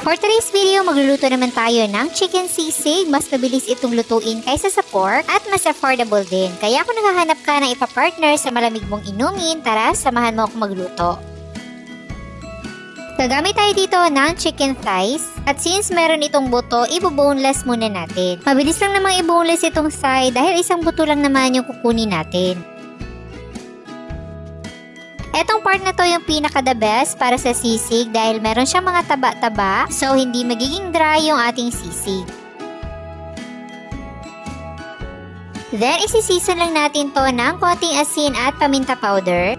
For today's video, magluluto naman tayo ng chicken sisig. Mas mabilis itong lutuin kaysa sa pork at mas affordable din. Kaya kung naghahanap ka ng ipapartner sa malamig mong inumin, tara, samahan mo ako magluto. Gagamit tayo dito ng chicken thighs. At since meron itong buto, ibo-boneless muna natin. Mabilis lang namang i-boneless itong thigh dahil isang buto lang naman yung kukunin natin. Etong part na to yung pinaka-the best para sa sisig dahil meron siyang mga taba-taba, so hindi magiging dry yung ating sisig. Then, isi-season lang natin to ng konting asin at paminta powder.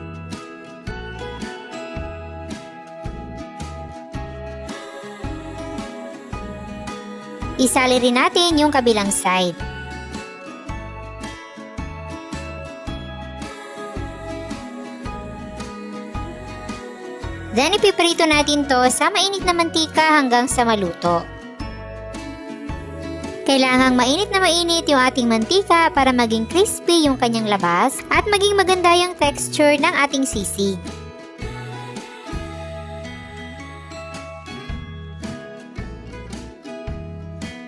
Isali rin natin yung kabilang side. Then, ipiprito natin to sa mainit na mantika hanggang sa maluto. Kailangang mainit na mainit yung ating mantika para maging crispy yung kanyang labas at maging maganda yung texture ng ating sisig.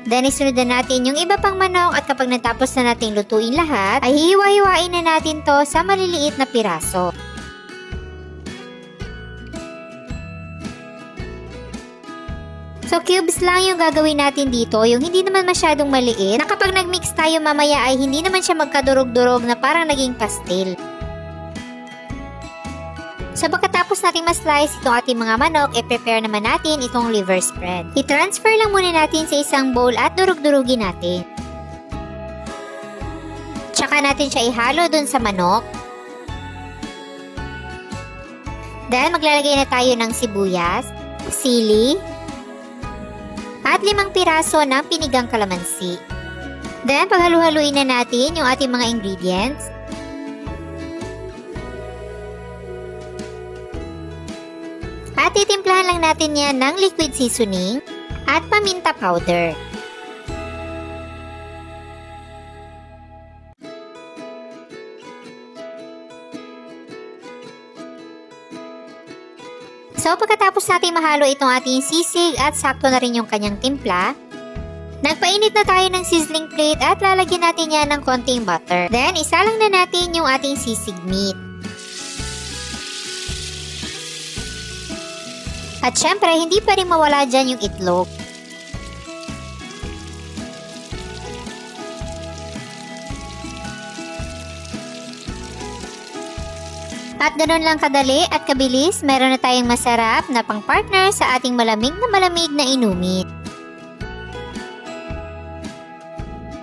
Then, isunod na natin yung iba pang manok at kapag natapos na nating lutuin lahat, ay hiwa-hiwain na natin to sa maliliit na piraso. So, cubes lang yung gagawin natin dito, yung hindi naman masyadong maliit, na kapag nag-mix tayo mamaya ay hindi naman siya magkadurog-durog na parang naging pastel. So, pagkatapos natin ma-slice itong ating mga manok, i-prepare naman natin itong liver spread. I-transfer lang muna natin sa isang bowl at durug-durugin natin. Tsaka natin siya ihalo dun sa manok. Then, maglalagay na tayo ng sibuyas, sili, at 5 piraso ng pinigang kalamansi. Then, paghalu-haluin na natin yung ating mga ingredients. At titimplahan lang natin yan ng liquid seasoning at paminta powder. So, pagkatapos natin mahalo itong ating sisig at sakto na rin yung kanyang timpla, nagpainit na tayo ng sizzling plate at lalagyan natin yan ng konting butter. Then, isalang na natin yung ating sisig meat. At syempre, hindi pa rin mawala dyan yung itlog. At ganoon lang kadali at kabilis, meron na tayong masarap na pang-partner sa ating malamig na inumin.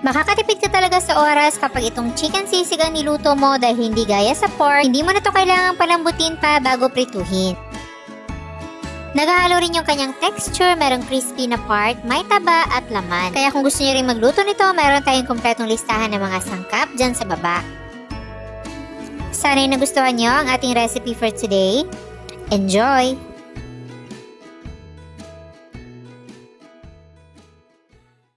Makakatipid ka talaga sa oras kapag itong chicken sisig ang niluto mo dahil hindi gaya sa pork, hindi mo na to kailangang palambutin pa bago prituhin. Naghahalo rin yung kanyang texture, merong crispy na part, may taba at laman. Kaya kung gusto niyo rin magluto nito, meron tayong kumpletong listahan ng mga sangkap dyan sa baba. Sana'y nagustuhan nyo ang ating recipe for today. Enjoy!